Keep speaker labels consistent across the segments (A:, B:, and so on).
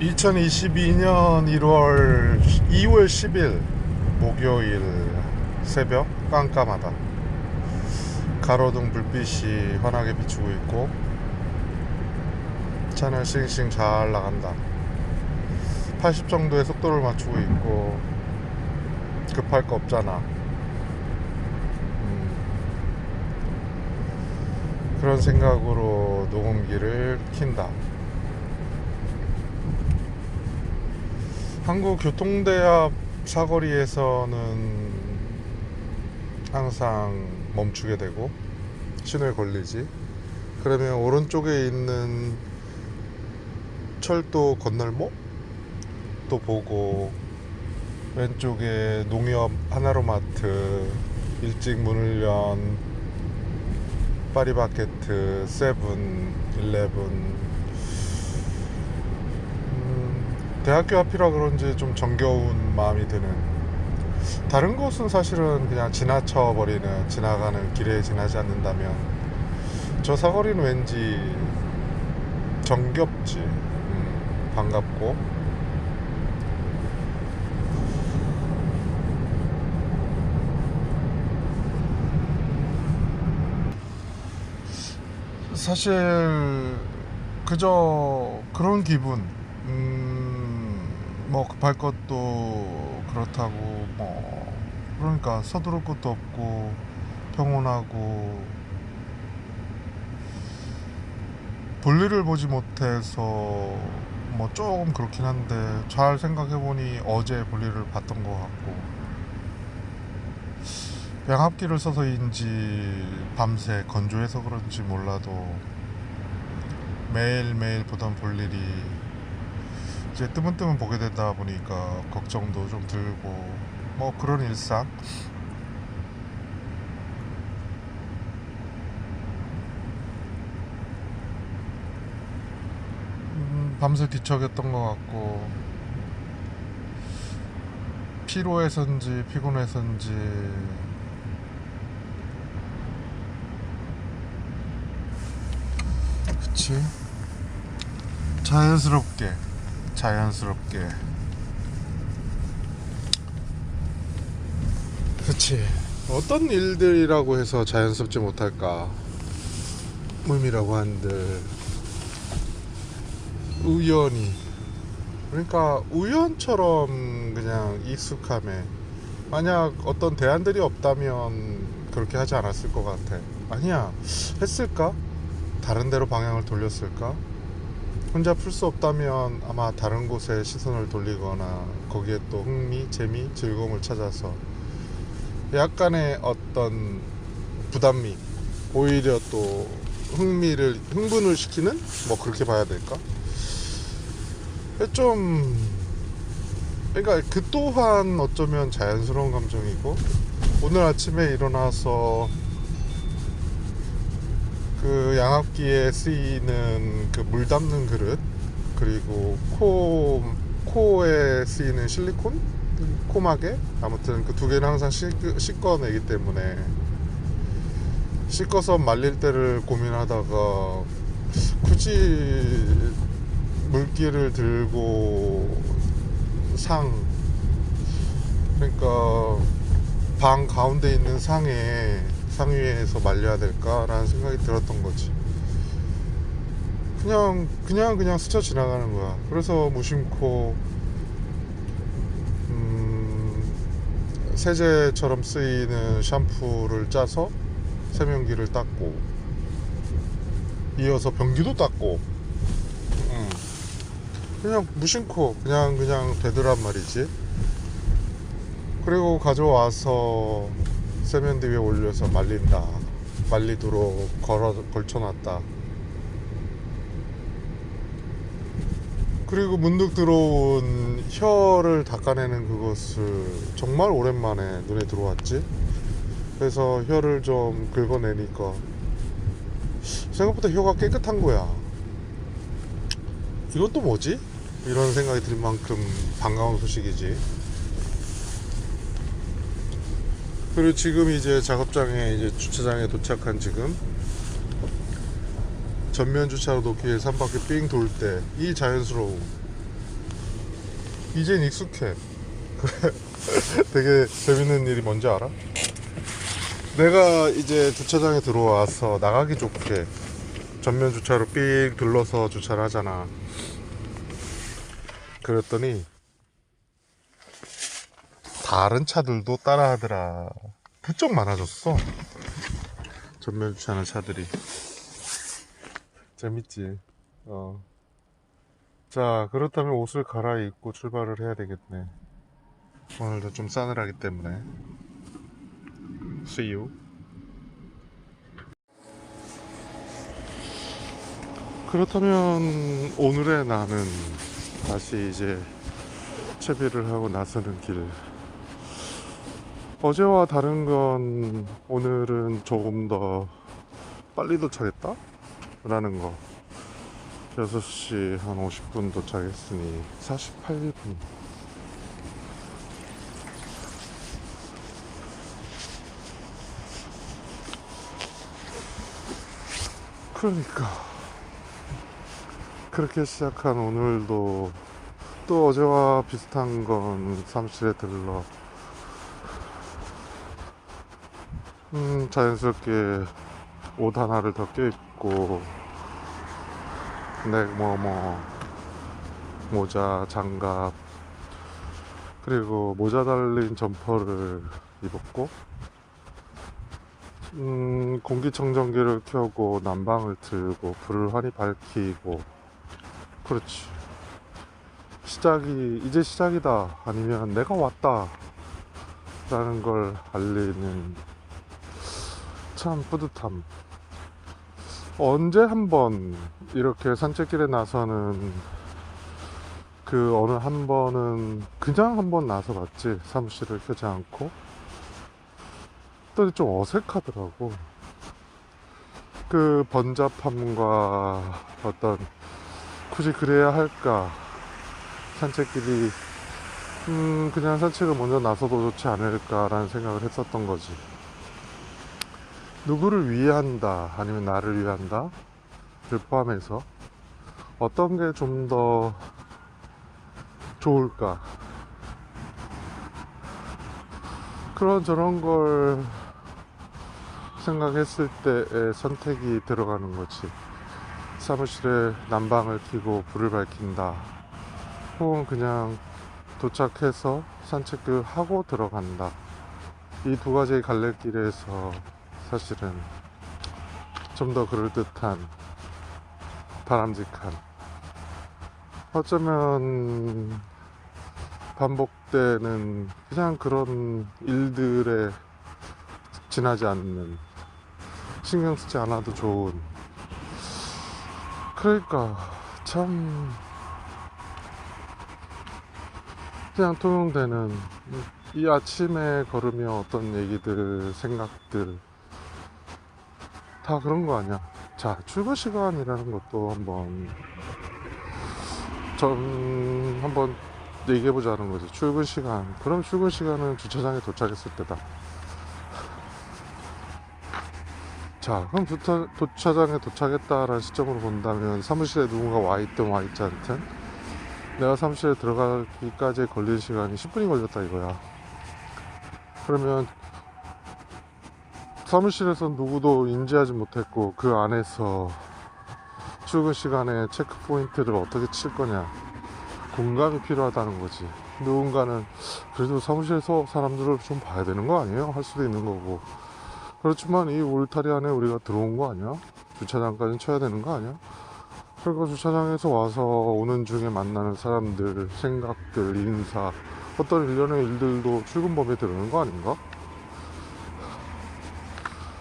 A: 2022년 2월 10일 목요일 새벽 깜깜하다. 가로등 불빛이 환하게 비추고 있고 차는 싱싱 잘 나간다. 80 정도의 속도를 맞추고 있고 급할 거 없잖아. 그런 생각으로 녹음기를 킨다. 한국교통대합 사거리에서는 항상 멈추게 되고 신호에 걸리지. 그러면 오른쪽에 있는 철도 건널목 또 보고, 왼쪽에 농협 하나로마트, 일찍 문을 연 파리바게트, 세븐, 일레븐. 대학교 앞이라 그런지 좀 정겨운 마음이 드는. 다른 곳은 사실은 그냥 지나쳐버리는, 지나가는 길에 지나지 않는다면 저 사거리는 왠지 정겹지. 반갑고. 사실 그저 그런 기분. 뭐 급할 것도 그렇다고, 뭐 그러니까 서두를 것도 없고 평온하고 볼일을 보지 못해서 뭐 조금 그렇긴 한데, 잘 생각해보니 어제 볼일을 봤던 것 같고, 양압기를 써서인지 밤새 건조해서 그런지 몰라도 매일매일 보던 볼일이 이제 뜨문뜨문 보게 되다 보니까 걱정도 좀 들고, 뭐 그런 일상. 밤새 뒤척였던 것 같고, 피로해서인지 피곤해서인지 그치, 자연스럽게 그치. 어떤 일들이라고 해서 자연스럽지 못할까. 몸이라고 한들 우연히, 그러니까 우연처럼 그냥 익숙함에, 만약 어떤 대안들이 없다면 그렇게 하지 않았을 것 같아. 아니야, 했을까? 다른 데로 방향을 돌렸을까? 혼자 풀 수 없다면 아마 다른 곳에 시선을 돌리거나 거기에 또 흥미, 재미, 즐거움을 찾아서 약간의 어떤 부담미, 오히려 또 흥분을 시키는, 뭐 그렇게 봐야 될까? 좀, 그러니까 그 또한 어쩌면 자연스러운 감정이고, 오늘 아침에 일어나서 그 양압기에 쓰이는 그 물 담는 그릇, 그리고 코에 쓰이는 실리콘 코막에, 아무튼 그 두 개는 항상 씻어내기 때문에 씻어서 말릴 때를 고민하다가 굳이 물기를 들고 그러니까 방 가운데 있는 상 위에서 말려야 될까라는 생각이 들었던 거지. 그냥 스쳐 지나가는 거야. 그래서 무심코 세제처럼 쓰이는 샴푸를 짜서 세면기를 닦고, 이어서 변기도 닦고, 그냥 무심코 그냥 되더란 말이지. 그리고 가져와서 세면대 위에 올려서 말리도록 걸쳐놨다. 그리고 문득 들어온 혀를 닦아내는 그것을 정말 오랜만에 눈에 들어왔지. 그래서 혀를 좀 긁어내니까 생각보다 혀가 깨끗한 거야. 이건 또 뭐지? 이런 생각이 들 만큼 반가운 소식이지. 그리고 지금 이제 작업장에, 이제 주차장에 도착한 지금, 전면 주차로 놓기 위해서 한 바퀴 삥 돌 때 이 자연스러움, 이젠 익숙해. 되게 재밌는 일이 뭔지 알아? 내가 이제 주차장에 들어와서 나가기 좋게 전면 주차로 삑 둘러서 주차를 하잖아. 그랬더니 다른 차들도 따라 하더라. 부쩍 많아졌어. 전면 주차하는 차들이. 재밌지. 자, 그렇다면 옷을 갈아입고 출발을 해야 되겠네. 오늘도 좀 싸늘하기 때문에. See you. 그렇다면 오늘의 나는 다시 이제 채비를 하고 나서는 길. 어제와 다른 건 오늘은 조금 더 빨리 도착했다? 라는 거. 6시 한 50분 도착했으니 48분. 그러니까 그렇게 시작한 오늘도 또 어제와 비슷한 건 사무실에 들러 자연스럽게 옷 하나를 더 껴입고 모자, 장갑, 그리고 모자 달린 점퍼를 입었고 공기청정기를 켜고 난방을 틀고 불을 환히 밝히고. 그렇지. 이제 시작이다, 아니면 내가 왔다 라는 걸 알리는 참 뿌듯함. 언제 한번 이렇게 산책길에 나서는 그 어느 한 번은 그냥 한번 나서 봤지, 사무실을 켜지 않고. 그랬더니 좀 어색하더라고. 그 번잡함과 어떤 굳이 그래야 할까, 산책길이 그냥 산책을 먼저 나서도 좋지 않을까라는 생각을 했었던 거지. 누구를 위한다 아니면 나를 위한다 를 포함해서 어떤 게 좀 더 좋을까, 그런 저런 걸 생각했을 때의 선택이 들어가는 거지. 사무실에 난방을 켜고 불을 밝힌다, 혹은 그냥 도착해서 산책을 하고 들어간다. 이 두 가지의 갈래길에서 사실은 좀 더 그럴듯한, 바람직한, 어쩌면 반복되는 그냥 그런 일들에 지나지 않는, 신경 쓰지 않아도 좋은. 그러니까 참 그냥 통용되는 이 아침에 걸으며 어떤 얘기들, 생각들 다 그런 거 아니야. 자, 출근 시간이라는 것도 한번 얘기해보자는 거지. 출근 시간. 그럼 출근 시간은 주차장에 도착했을 때다. 자, 그럼 주차장에 도착했다라는 시점으로 본다면 사무실에 누군가 와있든 와있지 않든 내가 사무실에 들어가기까지 걸린 시간이 10분이 걸렸다 이거야. 그러면 사무실에서 누구도 인지하지 못했고 그 안에서 출근 시간에 체크 포인트를 어떻게 칠 거냐, 공감이 필요하다는 거지. 누군가는 그래도 사무실에서 사람들을 좀 봐야 되는 거 아니에요? 할 수도 있는 거고. 그렇지만 이 울타리 안에 우리가 들어온 거 아니야? 주차장까지는 쳐야 되는 거 아니야? 그리고 주차장에서 와서 오는 중에 만나는 사람들, 생각들, 인사, 어떤 일련의 일들도 출근 범위에 들어오는 거 아닌가?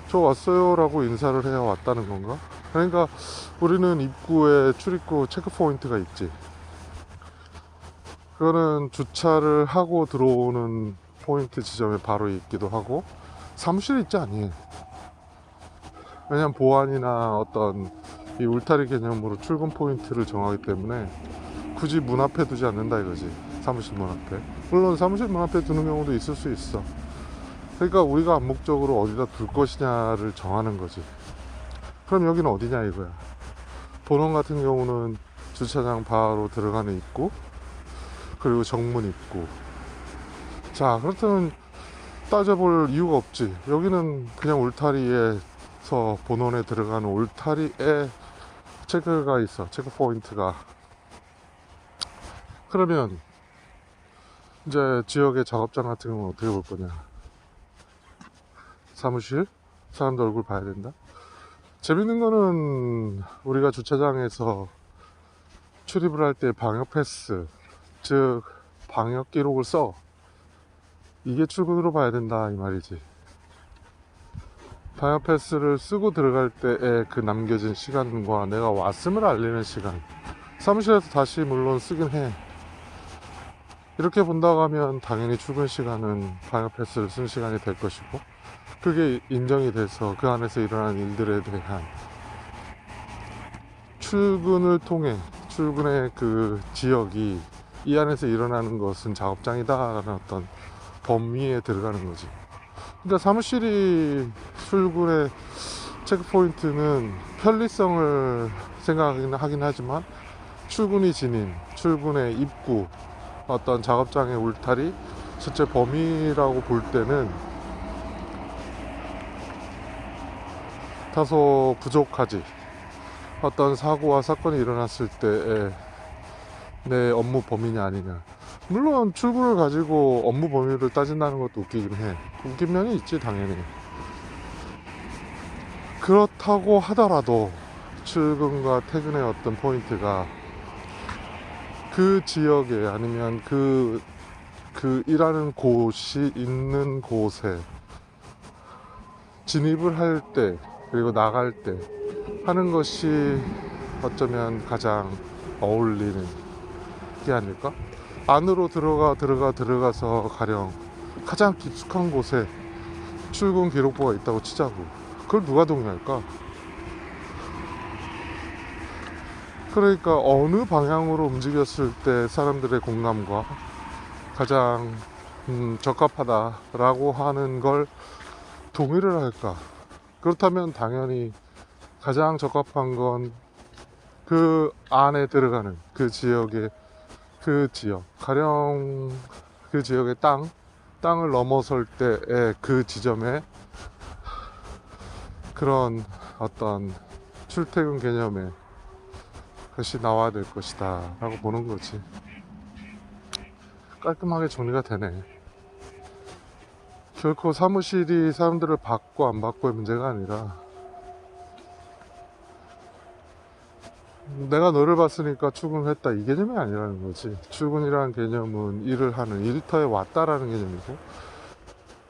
A: 저 왔어요 라고 인사를 해야 왔다는 건가? 그러니까 우리는 입구에 출입구 체크 포인트가 있지. 그거는 주차를 하고 들어오는 포인트 지점에 바로 있기도 하고 사무실에 있지 않니? 왜냐면 보안이나 어떤 이 울타리 개념으로 출근 포인트를 정하기 때문에 굳이 문 앞에 두지 않는다 이거지. 사무실 문 앞에. 물론 사무실 문 앞에 두는 경우도 있을 수 있어. 그러니까 우리가 암묵적으로 어디다 둘 것이냐를 정하는 거지. 그럼 여기는 어디냐 이거야. 본원 같은 경우는 주차장 바로 들어가는 입구, 그리고 정문 입구. 자, 그렇다면 따져볼 이유가 없지. 여기는 그냥 울타리에서 본원에 들어가는 울타리에 체크가 있어. 체크 포인트가. 그러면 이제 지역의 작업장 같은 경우는 어떻게 볼 거냐. 사무실? 사람들 얼굴 봐야 된다. 재밌는 거는 우리가 주차장에서 출입을 할 때 방역 패스, 즉 방역 기록을 써. 이게 출근으로 봐야 된다 이 말이지. 방역 패스를 쓰고 들어갈 때에 그 남겨진 시간과 내가 왔음을 알리는 시간, 사무실에서 다시 물론 쓰긴 해. 이렇게 본다고 하면 당연히 출근 시간은 방역 패스를 쓴 시간이 될 것이고, 그게 인정이 돼서 그 안에서 일어난 일들에 대한 출근을 통해 출근의 그 지역이 이 안에서 일어나는 것은 작업장이다라는 어떤 범위에 들어가는 거지. 그러니까 사무실이 출근의 체크포인트는 편리성을 생각하긴 하지만 출근이 진임, 출근의 입구, 어떤 작업장의 울타리, 실제 범위라고 볼 때는 다소 부족하지. 어떤 사고와 사건이 일어났을 때에 내 업무 범위냐 아니냐. 물론 출근을 가지고 업무 범위를 따진다는 것도 웃기긴 해. 웃긴 면이 있지 당연히. 그렇다고 하더라도 출근과 퇴근의 어떤 포인트가 그 지역에 아니면 그 일하는 곳이 있는 곳에 진입을 할 때 그리고 나갈 때 하는 것이 어쩌면 가장 어울리는 게 아닐까? 안으로 들어가서 가령 가장 깊숙한 곳에 출근 기록부가 있다고 치자고. 그걸 누가 동의할까? 그러니까 어느 방향으로 움직였을 때 사람들의 공감과 가장 적합하다라고 하는 걸 동의를 할까? 그렇다면 당연히 가장 적합한 건 그 안에 들어가는 그 지역의 그 지역, 가령 그 지역의 땅을 넘어설 때의 그 지점에 그런 어떤 출퇴근 개념의 것이 나와야 될 것이다 라고 보는 거지. 깔끔하게 정리가 되네. 결코 사무실이 사람들을 받고 안 받고의 문제가 아니라 내가 너를 봤으니까 출근했다 이 개념이 아니라는 거지. 출근이라는 개념은 일을 하는, 일터에 왔다라는 개념이고,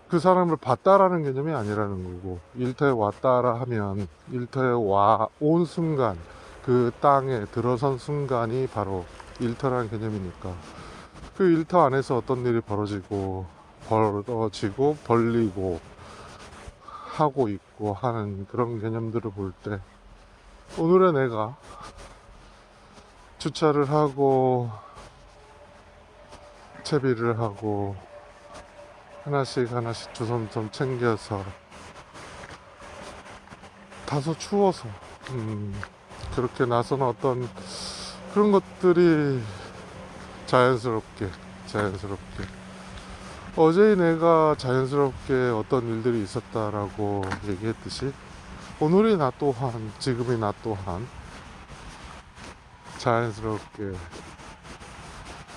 A: 그 사람을 봤다라는 개념이 아니라는 거고, 일터에 왔다라 하면 일터에 온 순간, 그 땅에 들어선 순간이 바로 일터라는 개념이니까, 그 일터 안에서 어떤 일이 벌어지고 벌리고 하고 있고 하는 그런 개념들을 볼 때, 오늘의 내가 주차를 하고 채비를 하고 하나씩 주섬주섬 챙겨서 다소 추워서 그렇게 나서는 어떤 그런 것들이 자연스럽게 어제 내가 자연스럽게 어떤 일들이 있었다라고 얘기했듯이 오늘의 나 또한, 지금의 나 또한 자연스럽게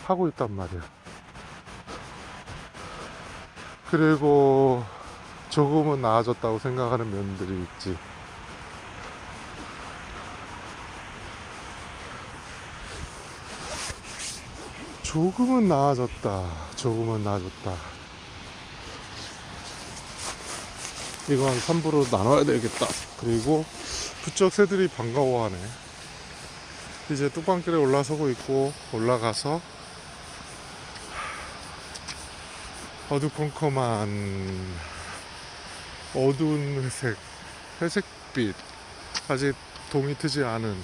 A: 하고 있단 말이야. 그리고 조금은 나아졌다고 생각하는 면들이 있지. 조금은 나아졌다. 이거 한 3부로 나눠야 되겠다. 그리고 부쩍 새들이 반가워하네. 이제 뚝방길에 올라서고 있고, 올라가서 어두컴컴한 어두운 회색빛, 아직 동이 트지 않은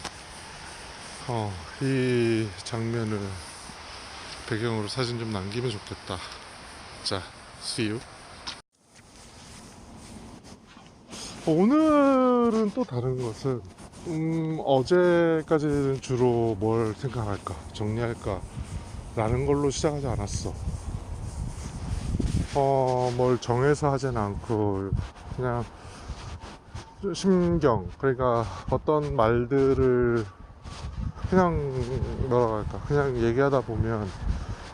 A: 이 장면을 배경으로 사진 좀 남기면 좋겠다. 자, see you. 오늘은 또 다른 것은 어제까지는 주로 뭘 생각할까, 정리할까 라는 걸로 시작하지 않았어. 뭘 정해서 하진 않고 그냥 심경, 그러니까 어떤 말들을 그냥 뭐라 할까, 그냥 얘기하다 보면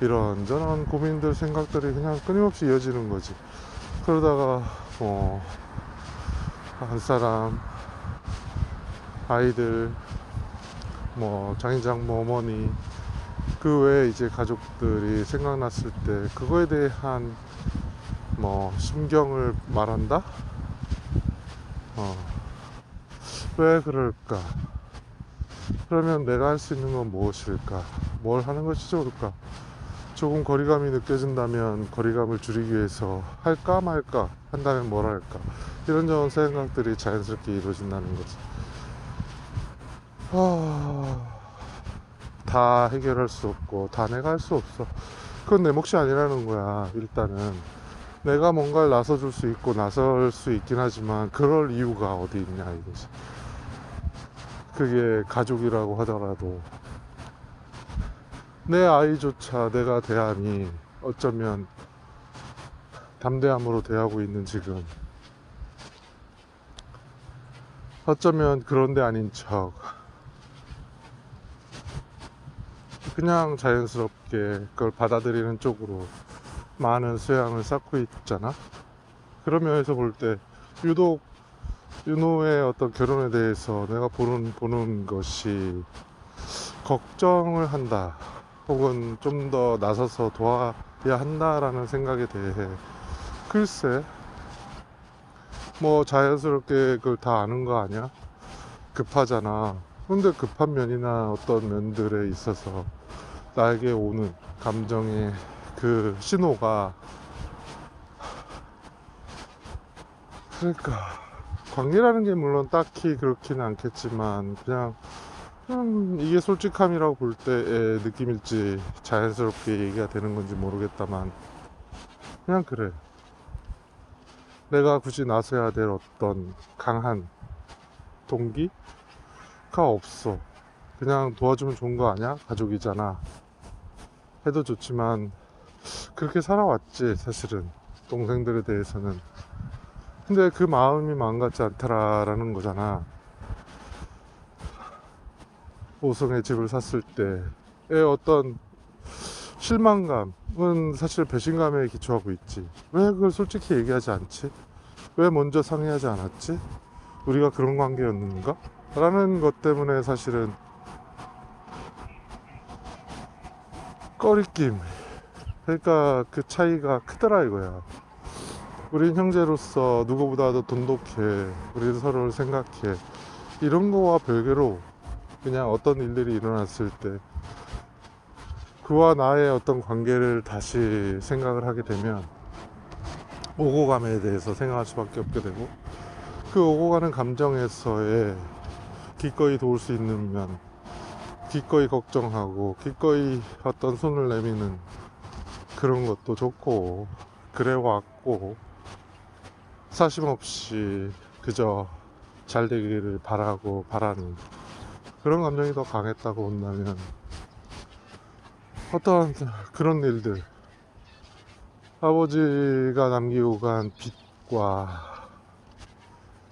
A: 이런저런 고민들, 생각들이 그냥 끊임없이 이어지는 거지. 그러다가 한 사람, 아이들, 장인장모, 어머니, 그 외에 이제 가족들이 생각났을 때 그거에 대한 심경을 말한다? 왜 그럴까? 그러면 내가 할 수 있는 건 무엇일까? 뭘 하는 것이 좋을까? 조금 거리감이 느껴진다면 거리감을 줄이기 위해서 할까 말까? 한다면 뭘 할까? 이런저런 생각들이 자연스럽게 이루어진다는 거지. 다 해결할 수 없고 다 내가 할 수 없어. 그건 내 몫이 아니라는 거야. 일단은 내가 뭔가를 나서줄 수 있고 나설 수 있긴 하지만 그럴 이유가 어디 있냐 이거지. 그게 가족이라고 하더라도 내 아이조차 내가 대함이 어쩌면 담대함으로 대하고 있는 지금, 어쩌면 그런데 아닌 척 그냥 자연스럽게 그걸 받아들이는 쪽으로 많은 수양을 쌓고 있잖아. 그런 면에서 볼 때 유독 윤호의 어떤 결혼에 대해서 내가 보는 것이 걱정을 한다, 혹은 좀 더 나서서 도와야 한다라는 생각에 대해, 글쎄 자연스럽게 그걸 다 아는 거 아니야? 급하잖아. 근데 급한 면이나 어떤 면들에 있어서 나에게 오는 감정의 그 신호가, 그러니까 관계라는 게 물론 딱히 그렇지는 않겠지만 그냥 이게 솔직함이라고 볼 때의 느낌일지 자연스럽게 얘기가 되는 건지 모르겠다만, 그냥 그래. 내가 굳이 나서야 될 어떤 강한 동기가 없어. 그냥 도와주면 좋은 거 아니야? 가족이잖아. 해도 좋지만 그렇게 살아왔지 사실은, 동생들에 대해서는. 근데 그 마음이 마음 같지 않더라라는 거잖아. 오성의 집을 샀을 때의 어떤 실망감은 사실 배신감에 기초하고 있지. 왜 그걸 솔직히 얘기하지 않지? 왜 먼저 상의하지 않았지? 우리가 그런 관계였는가? 라는 것 때문에 사실은 꺼리낌, 그러니까 그 차이가 크더라 이거야. 우린 형제로서 누구보다도 돈독해, 우리는 서로를 생각해. 이런 거와 별개로 그냥 어떤 일들이 일어났을 때 그와 나의 어떤 관계를 다시 생각을 하게 되면 오고 감에 대해서 생각할 수밖에 없게 되고, 그 오고 가는 감정에서의 기꺼이 도울 수 있는 면, 기꺼이 걱정하고 기꺼이 어떤 손을 내미는 그런 것도 좋고, 그래 왔고, 사심없이 그저 잘 되기를 바라고 바라는 그런 감정이 더 강했다고 본다면, 어떠한 그런 일들, 아버지가 남기고 간 빚과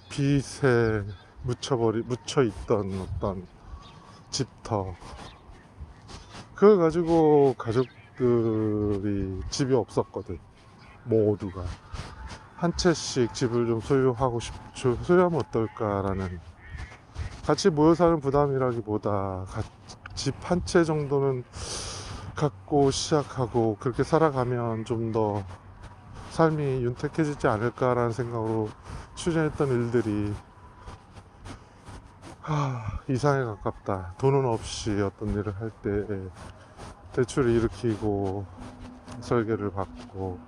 A: 빚에 묻혀있던 어떤 집터, 그걸 가지고 가족들이 집이 없었거든. 모두가 한 채씩 집을 좀 소유하면 어떨까라는, 같이 모여 사는 부담이라기보다 집 한 채 정도는 갖고 시작하고 그렇게 살아가면 좀 더 삶이 윤택해지지 않을까라는 생각으로 추진했던 일들이 이상에 가깝다. 돈은 없이 어떤 일을 할 때 대출을 일으키고 설계를 받고,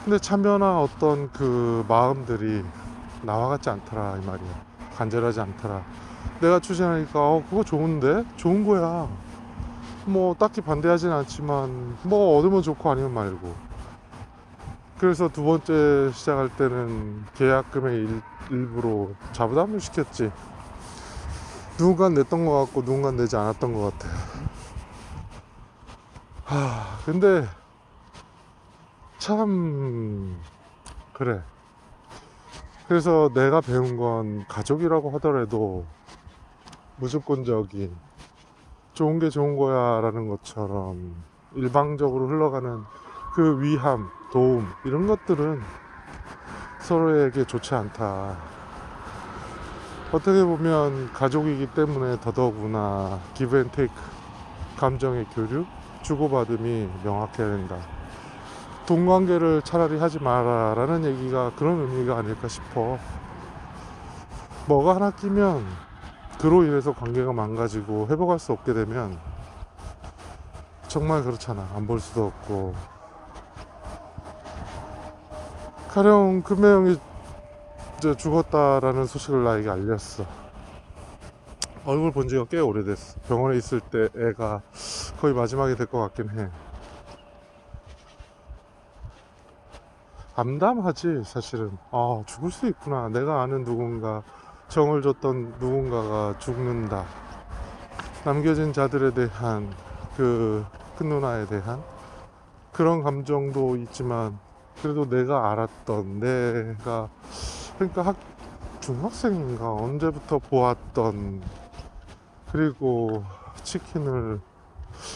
A: 근데 참여나 어떤 그 마음들이 나와 같지 않더라 이 말이야. 간절하지 않더라. 내가 추진하니까 그거 좋은데? 좋은 거야. 딱히 반대하진 않지만 얻으면 좋고 아니면 말고. 그래서 두 번째 시작할 때는 계약금의 일부로 자부담을 시켰지. 누군가 냈던 것 같고 누군가 내지 않았던 것 같아. 근데 참 그래. 그래서 내가 배운 건 가족이라고 하더라도 무조건적인 좋은 게 좋은 거야 라는 것처럼 일방적으로 흘러가는 그 위함, 도움 이런 것들은 서로에게 좋지 않다. 어떻게 보면 가족이기 때문에 더더구나 기브 앤 테이크, 감정의 교류, 주고받음이 명확해야 된다. 돈 관계를 차라리 하지 마라 라는 얘기가 그런 의미가 아닐까 싶어. 뭐가 하나 끼면 그로 인해서 관계가 망가지고 회복할 수 없게 되면 정말 그렇잖아. 안 볼 수도 없고. 가령 금매형이 이제 죽었다라는 소식을 나에게 알렸어. 얼굴 본 지가 꽤 오래됐어. 병원에 있을 때 애가 거의 마지막이 될 것 같긴 해. 암담하지 사실은. 죽을 수 있구나. 내가 아는 누군가, 정을 줬던 누군가가 죽는다. 남겨진 자들에 대한 그 큰 누나에 대한 그런 감정도 있지만, 그래도 내가 알았던, 내가 그러니까 중학생인가 언제부터 보았던, 그리고 치킨을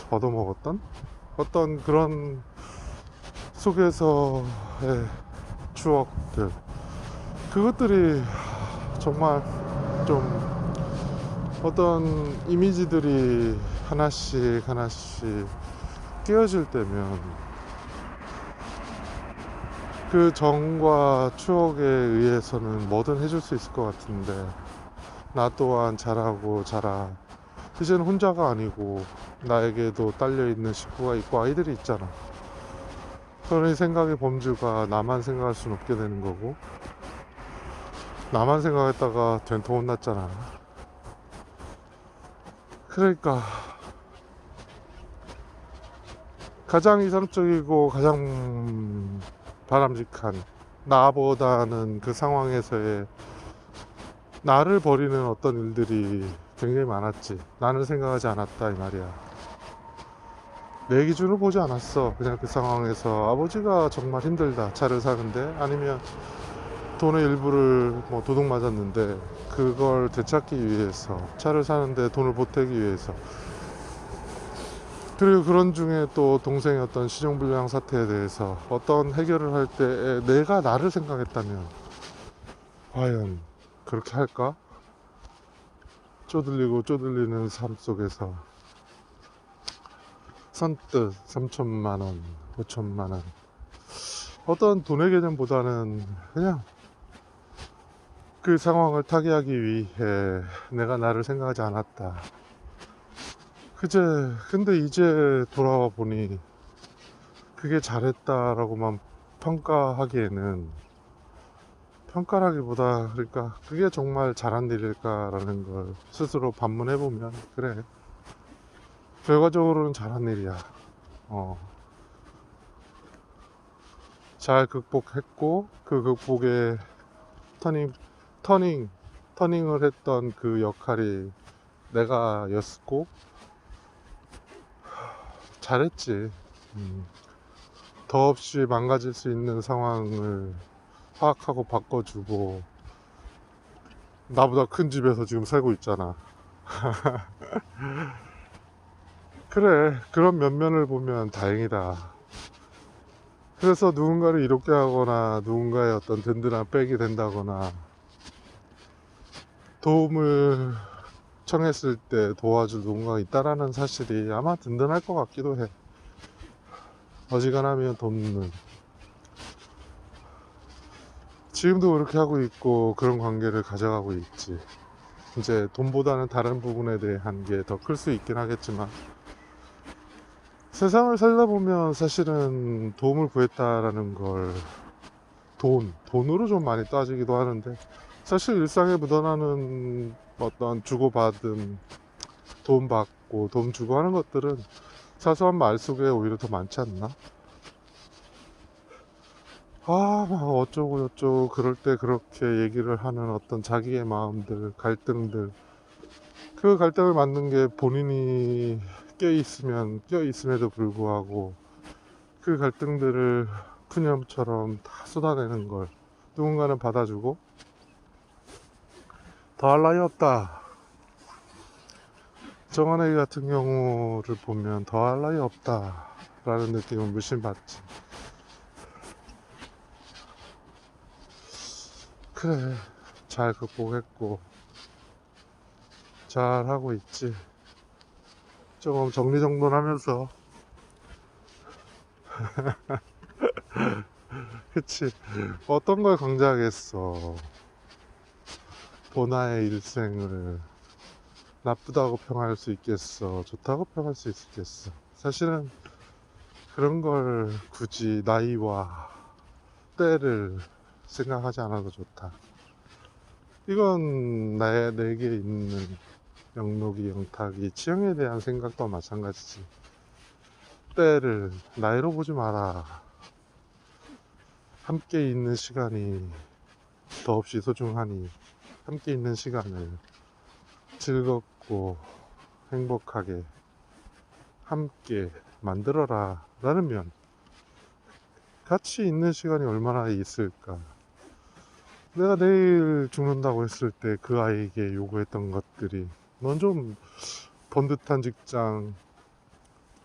A: 얻어먹었던 어떤 그런 속에서의 추억들, 그것들이 정말 좀 어떤 이미지들이 하나씩 하나씩 끼어질 때면 그 정과 추억에 의해서는 뭐든 해줄 수 있을 것 같은데, 나 또한 잘하고 자라. 이제는 혼자가 아니고 나에게도 딸려있는 식구가 있고 아이들이 있잖아. 그러니 생각의 범주가 나만 생각할 수는 없게 되는 거고, 나만 생각했다가 된통 혼났잖아. 그러니까 가장 이상적이고 가장 바람직한, 나보다는 그 상황에서의 나를 버리는 어떤 일들이 굉장히 많았지. 나는 생각하지 않았다 이 말이야. 내 기준으로 보지 않았어. 그냥 그 상황에서 아버지가 정말 힘들다, 차를 사는데, 아니면 돈의 일부를 뭐 도둑 맞았는데 그걸 되찾기 위해서, 차를 사는데 돈을 보태기 위해서, 그리고 그런 중에 또 동생의 어떤 시종불량 사태에 대해서 어떤 해결을 할 때 내가 나를 생각했다면 과연 그렇게 할까? 쪼들리고 쪼들리는 삶 속에서 선뜻 3천만원, 5천만원, 어떤 돈의 개념보다는 그냥 그 상황을 타개하기 위해 내가 나를 생각하지 않았다. 근데 이제 돌아와 보니 그게 잘했다라고만 평가하기에는, 평가라기보다 그러니까 그게 정말 잘한 일일까라는 걸 스스로 반문해보면, 그래, 결과적으로는 잘한 일이야. 잘 극복했고, 그 극복에 터닝, 터닝을 했던 그 역할이 내가 였고, 잘했지. 더없이 망가질 수 있는 상황을 파악하고 바꿔주고, 나보다 큰 집에서 지금 살고 있잖아. 그래, 그런 면면을 보면 다행이다. 그래서 누군가를 이롭게 하거나 누군가의 어떤 든든한 백이 된다거나 도움을 청했을 때 도와줄 누군가가 있다라는 사실이 아마 든든할 것 같기도 해. 어지간하면 돕는. 지금도 그렇게 하고 있고 그런 관계를 가져가고 있지. 이제 돈보다는 다른 부분에 대한 게 더 클 수 있긴 하겠지만, 세상을 살다 보면 사실은 도움을 구했다라는 걸 돈으로 좀 많이 따지기도 하는데, 사실 일상에 묻어나는 어떤 주고받음, 도움 받고 도움 주고 하는 것들은 사소한 말 속에 오히려 더 많지 않나? 막 어쩌고 저쩌고 그럴 때 그렇게 얘기를 하는 어떤 자기의 마음들, 갈등들, 그 갈등을 맞는 게 본인이 껴있음에도 불구하고 그 갈등들을 푸념처럼 다 쏟아내는 걸 누군가는 받아주고, 더할 나위 없다. 정한이 같은 경우를 보면 더할 나위 없다 라는 느낌은 물씬 받지. 그래, 잘 극복했고 잘 하고 있지. 조금 정리정돈하면서. 그치, 어떤 걸 강조하겠어. 보나의 일생을 나쁘다고 평할 수 있겠어, 좋다고 평할 수 있겠어. 사실은 그런 걸 굳이 나이와 때를 생각하지 않아도 좋다. 이건 내게 있는 영록이, 영탁이, 지형에 대한 생각도 마찬가지지. 때를 나이로 보지 마라. 함께 있는 시간이 더없이 소중하니 함께 있는 시간을 즐겁고 행복하게 함께 만들어라 라는 면, 같이 있는 시간이 얼마나 있을까. 내가 내일 죽는다고 했을 때 그 아이에게 요구했던 것들이, 넌 좀 번듯한 직장,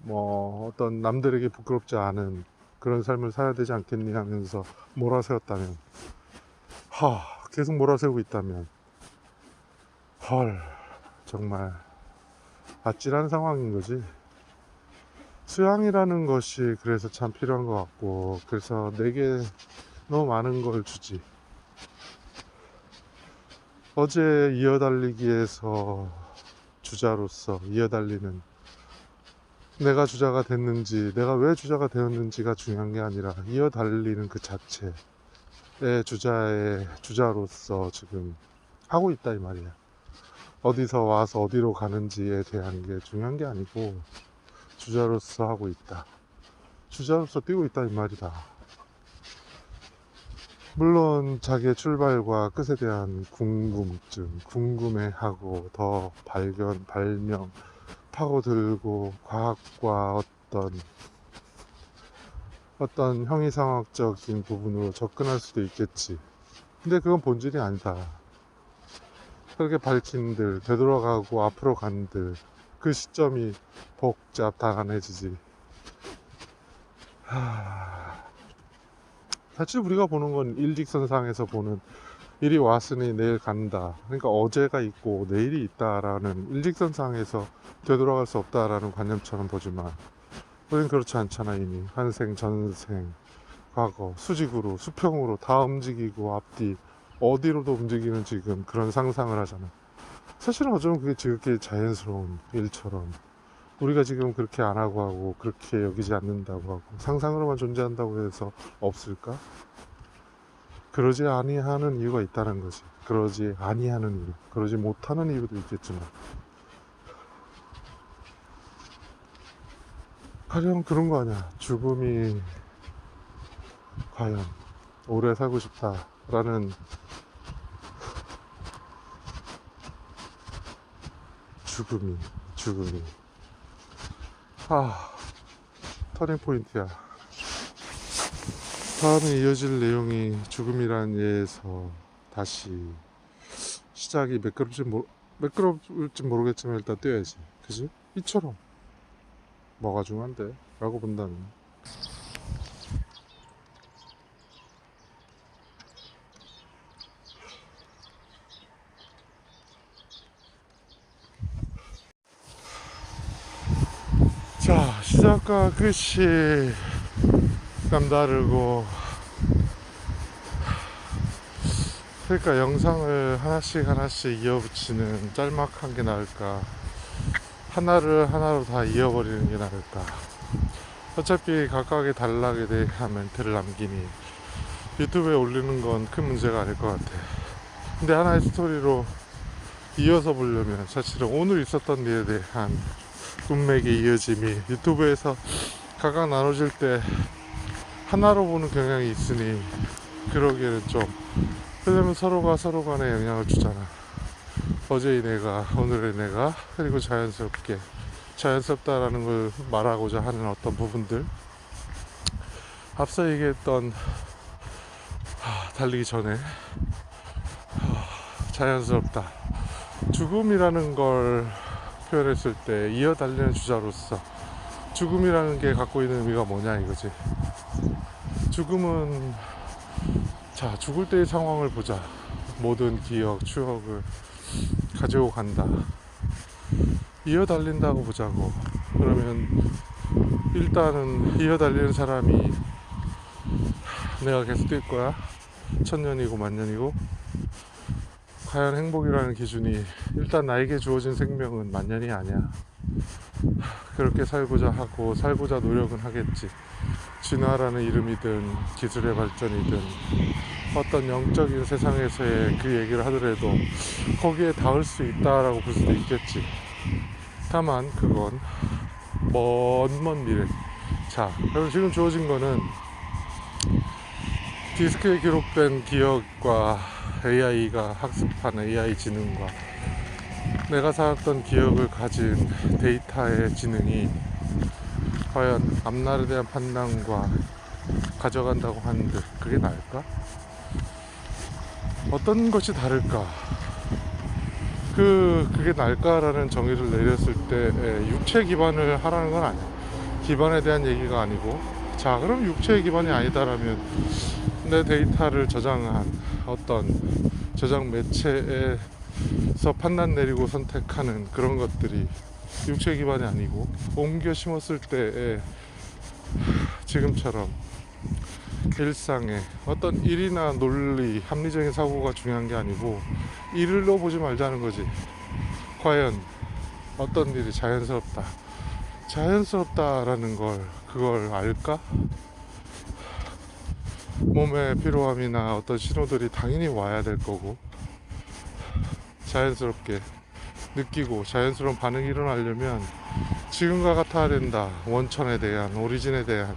A: 뭐 어떤 남들에게 부끄럽지 않은 그런 삶을 살아야 되지 않겠니 하면서 몰아세웠다면, 계속 몰아세우고 있다면, 정말 아찔한 상황인 거지. 수양이라는 것이 그래서 참 필요한 것 같고, 그래서 내게 너무 많은 걸 주지. 어제 이어달리기에서 주자로서 이어달리는, 내가 주자가 됐는지, 내가 왜 주자가 되었는지가 중요한 게 아니라 이어달리는 그 자체의 주자로서 지금 하고 있다 이 말이야. 어디서 와서 어디로 가는지에 대한 게 중요한 게 아니고 주자로서 하고 있다, 주자로서 뛰고 있다 이 말이다. 물론 자기의 출발과 끝에 대한 궁금증, 궁금해하고 더 발명, 파고들고 과학과 어떤 형이상학적인 부분으로 접근할 수도 있겠지. 근데 그건 본질이 아니다. 그렇게 밝힌들, 되돌아가고 앞으로 간들, 그 시점이 복잡다간해지지. 사실 우리가 보는 건 일직선상에서 보는, 일이 왔으니 내일 간다, 그러니까 어제가 있고 내일이 있다라는 일직선상에서 되돌아갈 수 없다라는 관념처럼 보지만, 우리는 그렇지 않잖아. 이미 한생 전생 과거 수직으로 수평으로 다 움직이고 앞뒤 어디로도 움직이는 지금 그런 상상을 하잖아. 사실은 어쩌면 그게 지극히 자연스러운 일처럼 우리가 지금 그렇게 안 하고 그렇게 여기지 않는다고 하고 상상으로만 존재한다고 해서 없을까? 그러지 아니하는 이유가 있다는 거지. 그러지 아니하는 이유, 그러지 못하는 이유도 있겠지만, 가령 그런 거 아니야. 죽음이 과연 오래 살고 싶다라는 죽음이 터닝 포인트야. 다음에 이어질 내용이 죽음이라는 예에서 다시 시작이 매끄러울지 모르겠지만 일단 뛰어야지. 그지? 이처럼 뭐가 중요한데? 라고 본다면, 자, 시작과 끝이 남다르고, 그러니까 영상을 하나씩 이어붙이는 짤막한 게 나을까, 하나를 하나로 다 이어버리는 게 나을까. 어차피 각각의 단락에 대한 멘트를 남기니 유튜브에 올리는 건 큰 문제가 아닐 것 같아. 근데 하나의 스토리로 이어서 보려면 사실은 오늘 있었던 일에 대한 문맥의 이어짐이 유튜브에서 각각 나눠질 때 하나로 보는 경향이 있으니, 그러기에는 좀, 왜냐면 서로가 서로 간에 영향을 주잖아. 어제의 내가, 오늘의 내가, 그리고 자연스럽게 자연스럽다라는 걸 말하고자 하는 어떤 부분들, 앞서 얘기했던 달리기 전에 자연스럽다, 죽음이라는 걸 표현했을 때 이어 달리는 주자로서 죽음이라는 게 갖고 있는 의미가 뭐냐 이거지. 죽음은, 자, 죽을 때의 상황을 보자. 모든 기억, 추억을 가지고 간다. 이어 달린다고 보자고. 그러면 일단은 이어 달리는 사람이 내가 계속 뛸 거야? 천년이고 만년이고. 과연 행복이라는 기준이, 일단 나에게 주어진 생명은 만년이 아니야. 그렇게 살고자 하고 살고자 노력은 하겠지. 진화라는 이름이든 기술의 발전이든 어떤 영적인 세상에서의 그 얘기를 하더라도 거기에 닿을 수 있다라고 볼 수도 있겠지. 다만 그건 먼 미래. 자, 그럼 지금 주어진 거는 디스크에 기록된 기억과 AI가 학습한 AI 지능과 내가 살았던 기억을 가진 데이터의 지능이 과연 앞날에 대한 판단과 가져간다고 하는데 그게 나을까? 어떤 것이 다를까? 그게 나을까라는 정의를 내렸을 때 육체 기반을 하라는 건 아니야. 기반에 대한 얘기가 아니고, 자, 그럼 육체의 기반이 아니다라면 내 데이터를 저장한 어떤 저장 매체에서 판단 내리고 선택하는 그런 것들이 육체 기반이 아니고, 옮겨 심었을 때에 지금처럼 일상에 어떤 일이나 논리, 합리적인 사고가 중요한 게 아니고 일로 보지 말자는 거지. 과연 어떤 일이 자연스럽다라는 걸, 그걸 알까? 몸의 피로함이나 어떤 신호들이 당연히 와야 될 거고, 자연스럽게 느끼고 자연스러운 반응이 일어나려면 지금과 같아야 된다. 원천에 대한, 오리진에 대한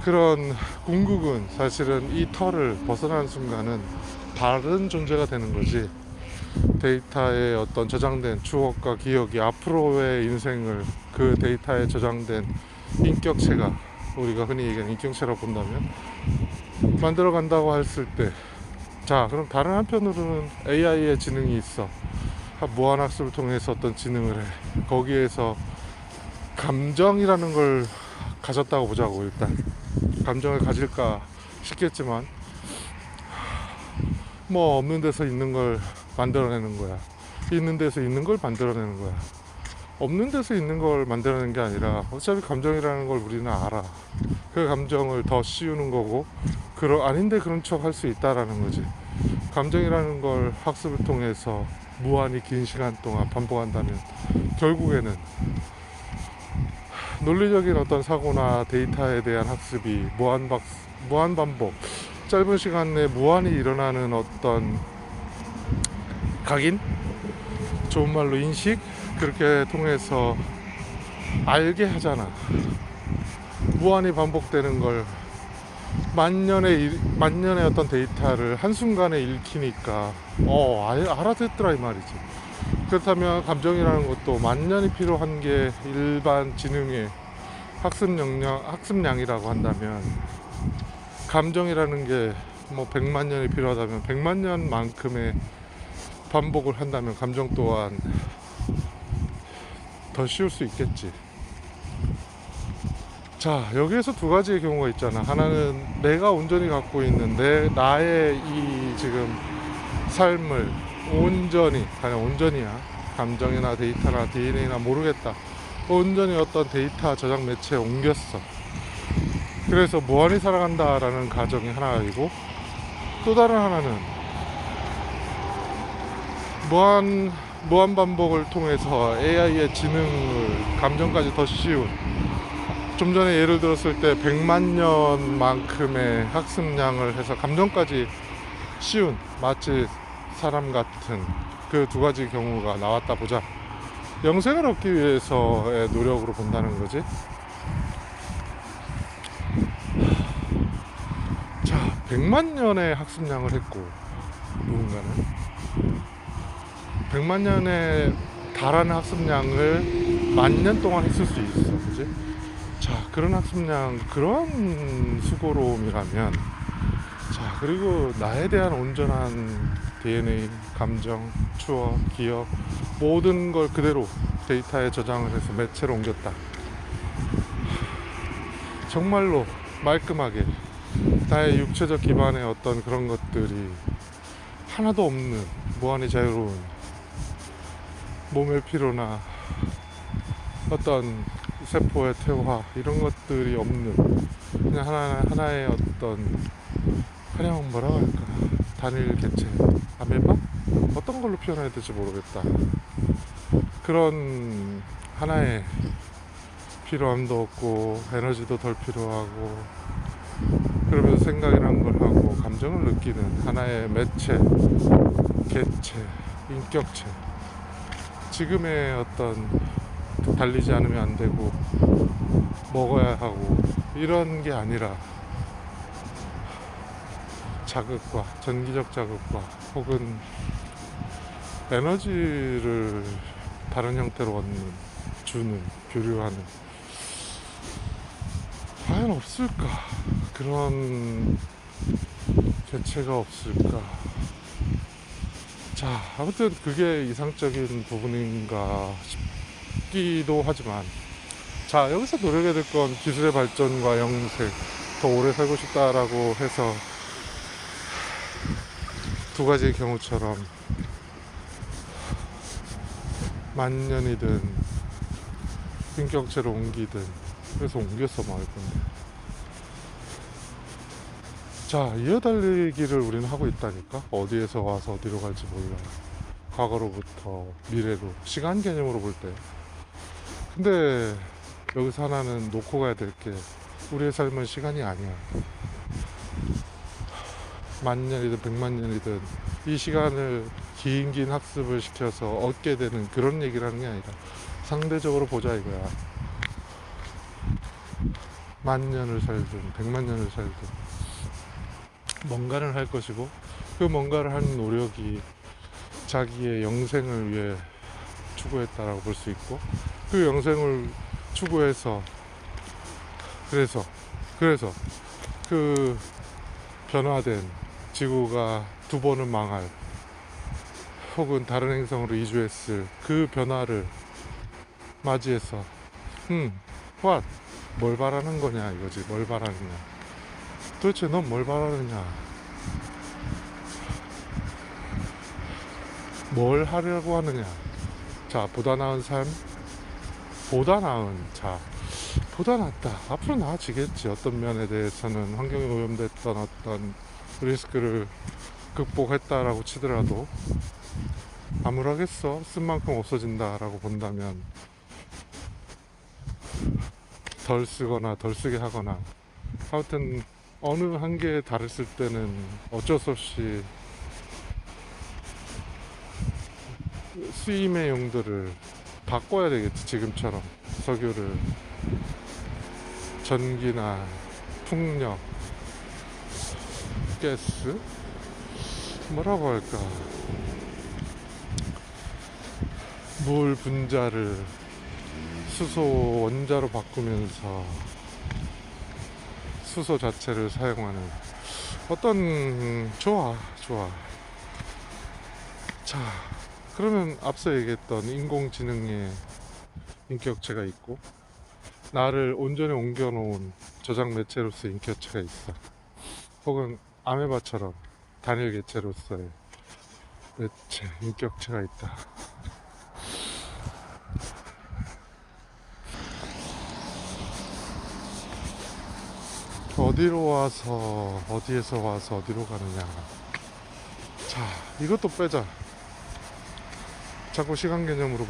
A: 그런 궁극은 사실은 이 털을 벗어나는 순간은 다른 존재가 되는 거지. 데이터에 어떤 저장된 추억과 기억이 앞으로의 인생을 그 데이터에 저장된 인격체가, 우리가 흔히 얘기하는 인격체라고 본다면 만들어 간다고 했을 때, 자, 그럼 다른 한편으로는 AI의 지능이 있어. 무한학습을 통해서 어떤 지능을 해. 거기에서 감정이라는 걸 가졌다고 보자고. 일단 감정을 가질까 싶겠지만 뭐 없는 데서 있는 걸 만들어내는 거야. 있는 데서 있는 걸 만들어내는 거야. 없는 데서 있는 걸 만들어내는 게 아니라 어차피 감정이라는 걸 우리는 알아. 그 감정을 더 씌우는 거고, 아닌데 그런 척 할 수 있다라는 거지. 감정이라는 걸 학습을 통해서 무한히 긴 시간 동안 반복한다면 결국에는 논리적인 어떤 사고나 데이터에 대한 학습이 무한 반복, 짧은 시간 내에 무한히 일어나는 어떤 각인? 좋은 말로 인식? 그렇게 통해서 알게 하잖아. 무한히 반복되는 걸, 만년의 어떤 데이터를 한순간에 읽히니까 알아듣더라 이 말이지. 그렇다면 감정이라는 것도 만년이 필요한 게 일반 지능의 학습량이라고 한다면, 감정이라는 게 뭐 100만 년이 필요하다면 100만 년만큼의 반복을 한다면 감정 또한 더 쉬울 수 있겠지. 자, 여기에서 두 가지의 경우가 있잖아. 하나는 내가 온전히 갖고 있는 나의 이 지금 삶을 온전히, 그냥 온전히야, 감정이나 데이터나 DNA나 모르겠다, 온전히 어떤 데이터 저장 매체에 옮겼어. 그래서 무한히 살아간다라는 가정이 하나이고, 또 다른 하나는 무한 반복을 통해서 AI의 지능을, 감정까지 더 씌운, 좀 전에 예를 들었을 때 100만 년만큼의 학습량을 해서 감정까지 씌운, 마치 사람 같은 그 두 가지 경우가 나왔다 보자. 영생을 얻기 위해서의 노력으로 본다는 거지. 자, 100만 년의 학습량을 했고, 누군가는 100만 년에 달하는 학습량을 만 년 동안 했을 수 있어, 그지? 자, 그런 학습량, 그런 수고로움이라면, 자, 그리고 나에 대한 온전한 DNA, 감정, 추억, 기억, 모든 걸 그대로 데이터에 저장을 해서 매체로 옮겼다. 정말로 말끔하게 나의 육체적 기반의 어떤 그런 것들이 하나도 없는 무한히 자유로운 몸의 피로나 어떤 세포의 퇴화 이런 것들이 없는 그냥 하나의 어떤 그냥 뭐라고 할까 단일 개체 아메바? 어떤 걸로 표현해야 될지 모르겠다. 그런 하나의 필요함도 없고 에너지도 덜 필요하고 그러면서 생각이란 걸 하고 감정을 느끼는 하나의 매체, 개체, 인격체. 지금의 어떤 달리지 않으면 안 되고 먹어야 하고 이런 게 아니라 자극과 전기적 자극과 혹은 에너지를 다른 형태로 얻는, 주는, 교류하는 과연 없을까? 그런 개체가 없을까? 자, 아무튼 그게 이상적인 부분인가 싶기도 하지만, 자, 여기서 노력해야 될 건 기술의 발전과 영생, 더 오래 살고 싶다라고 해서 두 가지의 경우처럼 만 년이든 인격체로 옮기든 그래서 옮겼어 뭐 할 건데. 자, 이어달리기를 우리는 하고 있다니까. 어디에서 와서 어디로 갈지 몰라. 과거로부터 미래로, 시간 개념으로 볼 때. 근데 여기서 하나는 놓고 가야 될 게 우리의 삶은 시간이 아니야. 만 년이든 백만 년이든 이 시간을 긴 학습을 시켜서 얻게 되는 그런 얘기를 하는 게 아니라 상대적으로 보자 이거야. 만 년을 살든 백만 년을 살든 뭔가를 할 것이고, 그 뭔가를 하는 노력이 자기의 영생을 위해 추구했다라고 볼 수 있고, 그 영생을 추구해서 그래서 그 변화된 지구가 두 번은 망할 혹은 다른 행성으로 이주했을 그 변화를 맞이해서 what? 뭘 바라는 거냐 이거지. 뭘 바라느냐, 도대체 넌 뭘 바라느냐, 뭘 하려고 하느냐. 자, 보다 나은 삶, 보다 나은, 자, 보다 낫다, 앞으로 나아지겠지. 어떤 면에 대해서는 환경에 오염됐던 어떤 리스크를 극복했다라고 치더라도 암울하겠어. 쓴 만큼 없어진다라고 본다면 덜 쓰거나 덜 쓰게 하거나, 아무튼 어느 한계에 달했을 때는 어쩔 수 없이 쓰임의 용도를 바꿔야 되겠지. 지금처럼 석유를 전기나 풍력, 가스, 뭐라고 할까, 물 분자를 수소 원자로 바꾸면서 수소 자체를 사용하는 어떤, 좋아. 자, 그러면 앞서 얘기했던 인공지능의 인격체가 있고, 나를 온전히 옮겨놓은 저장 매체로서의 인격체가 있어. 혹은 아메바처럼 단일 개체로서의 매체, 인격체가 있다. 어디로 와서 어디에서 와서 어디로 가느냐. 자, 이것도 빼자. 자꾸 시간 개념으로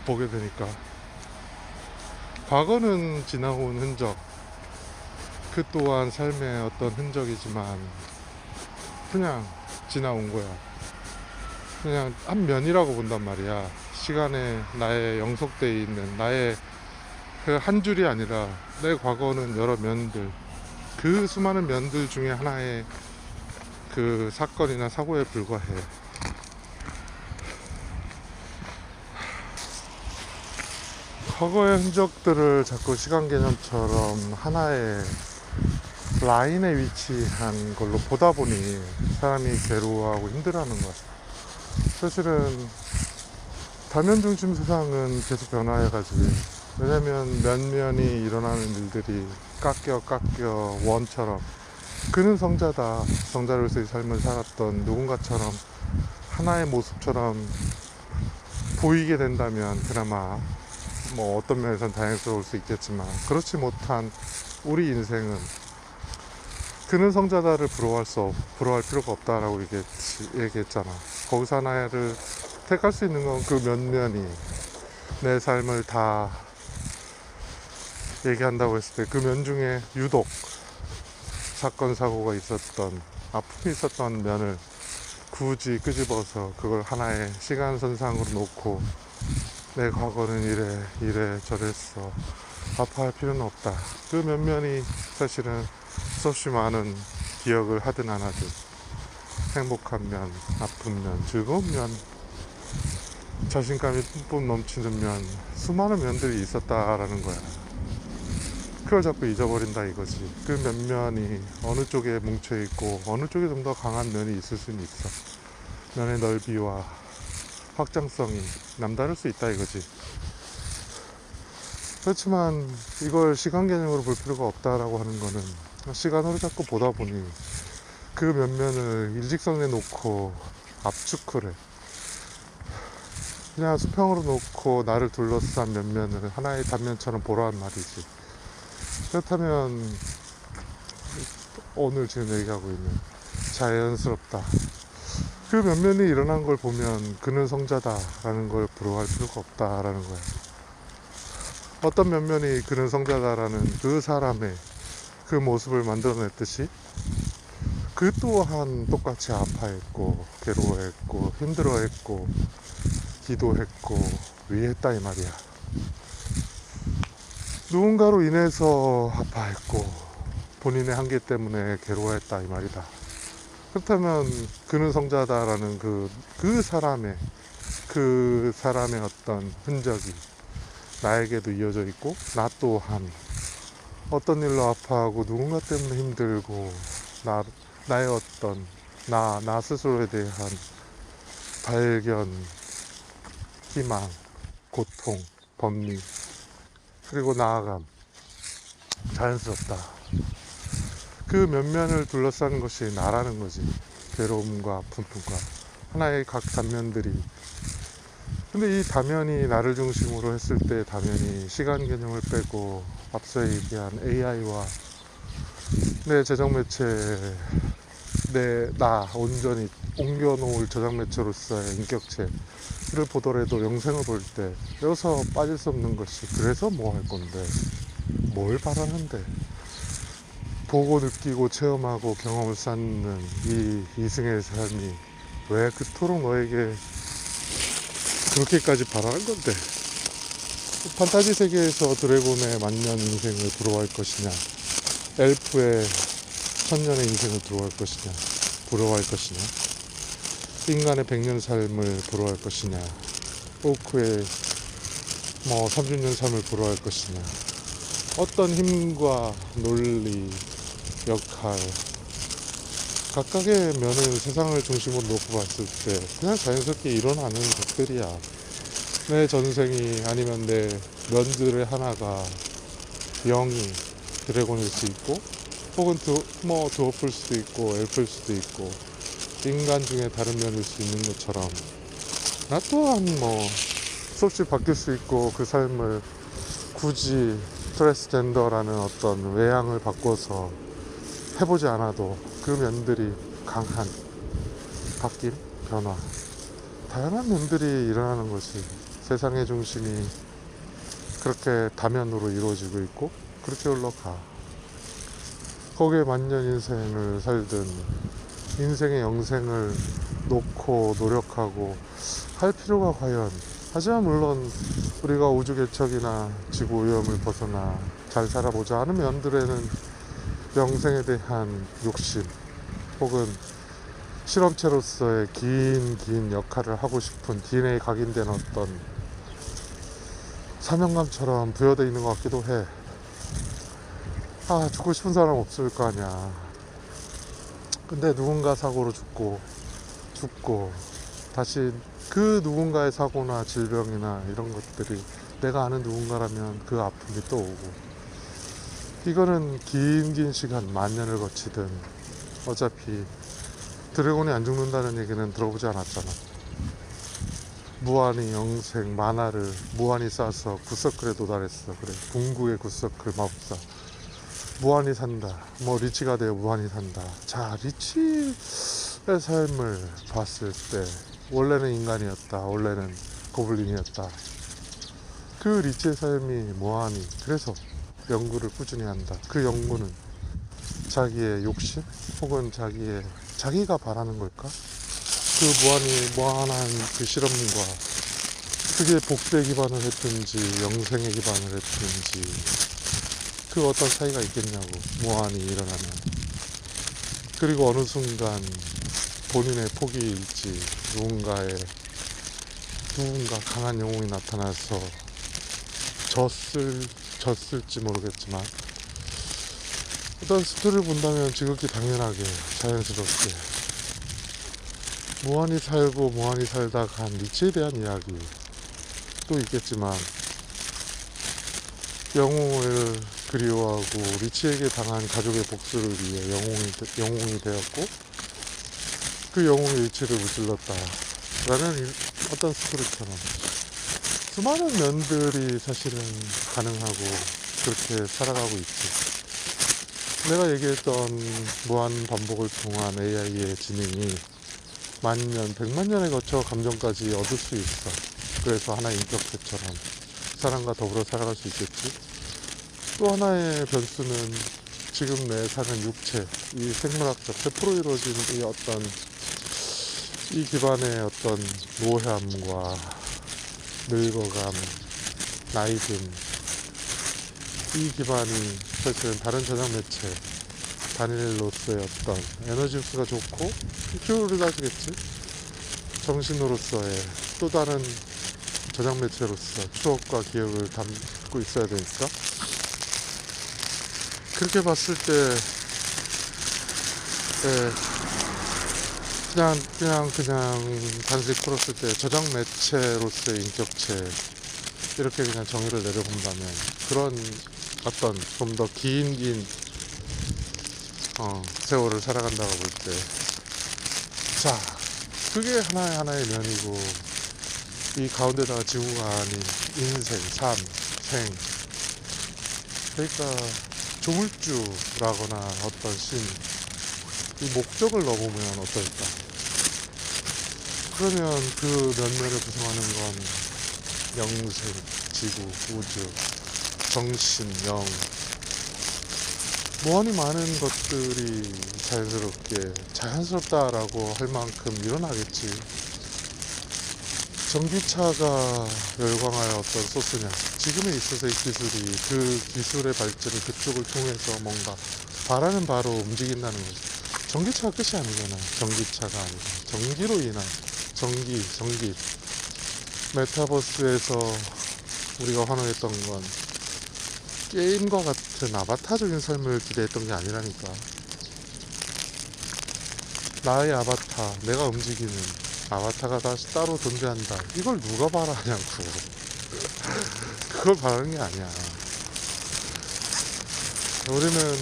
A: 보게 되니까 과거는 지나온 흔적, 그 또한 삶의 어떤 흔적이지만 그냥 지나온 거야. 그냥 한 면이라고 본단 말이야. 시간에 나의 영속되어 있는 나의 그 한 줄이 아니라 내 과거는 여러 면들, 그 수많은 면들 중에 하나의 그 사건이나 사고에 불과해. 과거의 흔적들을 자꾸 시간 개념처럼 하나의 라인에 위치한 걸로 보다 보니 사람이 괴로워하고 힘들어하는 거야. 사실은 다면 중심 세상은 계속 변화해가지고, 왜냐면 면면이 일어나는 일들이 깎여 원처럼, 그는 성자다, 성자로서의 삶을 살았던 누군가처럼 하나의 모습처럼 보이게 된다면 그나마 뭐 어떤 면에선 다행스러울 수 있겠지만, 그렇지 못한 우리 인생은 그는 성자다를 부러워할 필요가 없다라고 얘기했잖아. 거기서 하나를 택할 수 있는 건 그 면면이 내 삶을 다 얘기한다고 했을 때, 그 면 중에 유독 사건 사고가 있었던, 아픔이 있었던 면을 굳이 끄집어서 그걸 하나의 시간선상으로 놓고 내 과거는 이래 저랬어, 아파할 필요는 없다. 그 면면이 사실은 수없이 많은 기억을 하든 안 하든, 행복한 면, 아픈 면, 즐거운 면, 자신감이 뿜뿜 넘치는 면, 수많은 면들이 있었다라는 거야. 그걸 자꾸 잊어버린다 이거지. 그 면면이 어느 쪽에 뭉쳐있고 어느 쪽에 좀 더 강한 면이 있을 수는 있어. 면의 넓이와 확장성이 남다를 수 있다 이거지. 그렇지만 이걸 시간 개념으로 볼 필요가 없다라고 하는 거는, 시간으로 자꾸 보다 보니 그 면면을 일직선에 놓고 압축을 해. 그냥 수평으로 놓고 나를 둘러싼 면면을 하나의 단면처럼 보라는 말이지. 그렇다면 오늘 지금 얘기하고 있는 자연스럽다, 그 면면이 일어난 걸 보면 그는 성자다라는 걸 부러워할 필요가 없다라는 거야. 어떤 면면이 그는 성자다라는 그 사람의 그 모습을 만들어냈듯이, 그 또한 똑같이 아파했고 괴로워했고 힘들어했고 기도했고 위했다 이 말이야. 누군가로 인해서 아파했고 본인의 한계 때문에 괴로워했다 이 말이다. 그렇다면 그는 성자다라는 그 사람의 어떤 흔적이 나에게도 이어져 있고, 나 또한 어떤 일로 아파하고 누군가 때문에 힘들고, 나의 어떤 나 스스로에 대한 발견, 희망, 고통, 번미, 그리고 나아감, 자연스럽다. 그 면면을 둘러싸는 것이 나라는 거지. 괴로움과 아픔과 하나의 각 단면들이. 근데 이 다면이 나를 중심으로 했을 때, 다면이 시간 개념을 빼고 앞서 얘기한 AI와 내 저장매체, 나 온전히 옮겨놓을 저장매체로서의 인격체를 보더라도, 영생을 볼 때 여기서 빠질 수 없는 것이, 그래서 뭐 할 건데, 뭘 바라는데, 보고 느끼고 체험하고 경험을 쌓는 이 이승의 삶이 왜 그토록 너에게 그렇게까지 바라는 건데, 판타지 세계에서 드래곤의 만년 인생을 부러워할 것이냐, 엘프의 천년의 인생을 부러워할 것이냐, 인간의 100년 삶을 부러워할 것이냐, 오크의 30년 삶을 부러워할 것이냐, 어떤 힘과 논리, 역할, 각각의 면을 세상을 중심으로 놓고 봤을 때 그냥 자연스럽게 일어나는 것들이야. 내 전생이, 아니면 내 면들의 하나가 영이 드래곤일 수 있고, 혹은 드워프일 수도 있고 엘프일 수도 있고, 인간 중에 다른 면일 수 있는 것처럼 나 또한 수없이 바뀔 수 있고, 그 삶을 굳이 트랜스젠더라는 어떤 외양을 바꿔서 해보지 않아도 그 면들이 강한 바뀜, 변화, 다양한 면들이 일어나는 것이 세상의 중심이 그렇게 다면으로 이루어지고 있고, 그렇게 흘러가. 거기에 만년 인생을 살든 인생의 영생을 놓고 노력하고 할 필요가 과연. 하지만 물론 우리가 우주 개척이나 지구 오염을 벗어나 잘 살아보자 하는 면들에는 영생에 대한 욕심, 혹은 실험체로서의 긴 역할을 하고 싶은 DNA에 각인된 어떤 사명감처럼 부여되어 있는 것 같기도 해. 아, 죽고 싶은 사람 없을 거 아니야. 근데 누군가 사고로 죽고 다시 그 누군가의 사고나 질병이나 이런 것들이 내가 아는 누군가라면 그 아픔이 또 오고, 이거는 긴 시간 만년을 거치든 어차피 드래곤이 안 죽는다는 얘기는 들어보지 않았잖아. 무한히 영생 만화를 무한히 쌓아서 굿서클에 도달했어. 그래, 궁극의 굿서클 마법사. 무한히 산다. 뭐 리치가 되어 무한히 산다. 자, 리치의 삶을 봤을 때 원래는 인간이었다. 원래는 고블린이었다. 그 리치의 삶이 무한히, 그래서 연구를 꾸준히 한다. 그 연구는 자기의 욕심 혹은 자기가 바라는 걸까? 그 무한한 그 실험과 그게 복수에 기반을 했든지 영생에 기반을 했든지 그 어떤 차이가 있겠냐고, 무한히 일어나면. 그리고 어느 순간 본인의 포기일지 누군가 강한 영웅이 나타나서 졌을지 모르겠지만, 일단 스토리를 본다면 지극히 당연하게 자연스럽게 무한히 살고 무한히 살다 간 리치에 대한 이야기도 있겠지만, 영웅을 그리워하고 리치에게 당한 가족의 복수를 위해 영웅이 되었고, 그 영웅이 리치를 무찔렀다 라는 어떤 스토리처럼 수많은 면들이 사실은 가능하고 그렇게 살아가고 있지. 내가 얘기했던 무한 반복을 통한 AI의 지능이 만년, 100만 년에 거쳐 감정까지 얻을 수 있어. 그래서 하나의 인격체처럼 사람과 더불어 살아갈 수 있겠지. 또 하나의 변수는 지금 내 사는 육체, 이 생물학적, 세포로 이루어진 이 기반의 어떤 노회함과 늙어감, 나이듦, 이 기반이 사실은 다른 저장 매체, 단일로서의 어떤 에너지 흡수가 좋고, 효율을 가지겠지. 정신으로서의 또 다른 저장 매체로서 추억과 기억을 담고 있어야 되니까, 그렇게 봤을 때 그냥 단순히 풀었을 때 저장 매체로서의 인격체, 이렇게 그냥 정의를 내려본다면, 그런 어떤 좀 더 긴 세월을 살아간다고 볼 때, 자, 그게 하나의 면이고, 이 가운데다가 지구가 아닌 인생, 삶, 생, 그러니까 조물주라거나 어떤 이 목적을 넣어보면 어떨까? 그러면 그 면면을 구성하는 건 영생, 지구, 우주, 정신, 영, 무한히 많은 것들이 자연스럽다라고 할 만큼 일어나겠지. 전기차가 열광할 어떤 소스냐, 지금에 있어서의 기술이 그 기술의 발전이 그쪽을 통해서 뭔가 바라는 바로 움직인다는 거지. 전기차가 끝이 아니잖아. 전기차가 아니라 전기로 인한 전기. 메타버스에서 우리가 환호했던 건 게임과 같은 아바타적인 삶을 기대했던 게 아니라니까. 나의 아바타, 내가 움직이는 아바타가 다시 따로 존재한다. 이걸 누가 바라냐고. 그걸 바라는 게 아니야. 우리는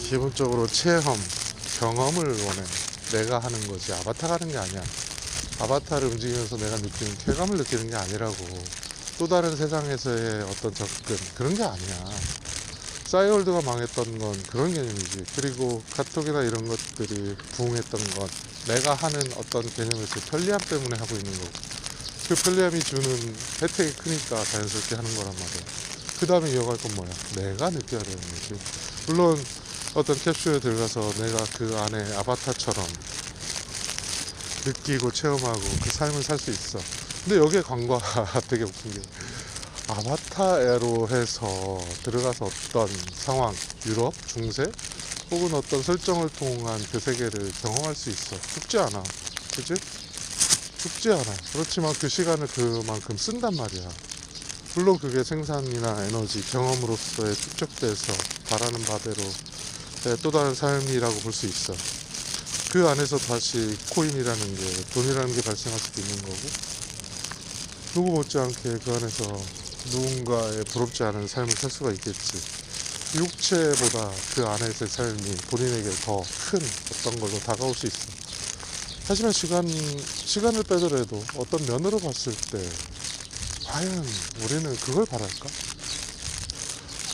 A: 기본적으로 경험을 원해. 내가 하는 거지. 아바타가 하는 게 아니야. 아바타를 움직이면서 내가 느끼는 쾌감을 느끼는 게 아니라고. 또 다른 세상에서의 어떤 접근, 그런 게 아니야. 싸이월드가 망했던 건 그런 개념이지. 그리고 카톡이나 이런 것들이 부흥했던 건 내가 하는 어떤 개념에서 편리함 때문에 하고 있는 거고, 그 편리함이 주는 혜택이 크니까 자연스럽게 하는 거란 말이야. 그 다음에 이어갈 건 뭐야? 내가 느껴야 되는 거지. 물론 어떤 캡슐에 들어가서 내가 그 안에 아바타처럼 느끼고 체험하고 그 삶을 살 수 있어. 근데 여기에 관과가 되게 웃긴 게, 아바타로 해서 들어가서 어떤 상황, 유럽, 중세 혹은 어떤 설정을 통한 그 세계를 경험할 수 있어. 죽지 않아. 그치? 죽지 않아. 그렇지만 그 시간을 그만큼 쓴단 말이야. 물론 그게 생산이나 에너지, 경험으로서의 축적돼서 바라는 바대로 또 다른 삶이라고 볼 수 있어. 그 안에서 다시 코인이라는 게, 돈이라는 게 발생할 수도 있는 거고, 누구 못지않게 그 안에서 누군가의 부럽지 않은 삶을 살 수가 있겠지. 육체보다 그 안에서의 삶이 본인에게 더 큰 어떤 걸로 다가올 수 있어. 하지만 시간을 빼더라도 어떤 면으로 봤을 때 과연 우리는 그걸 바랄까?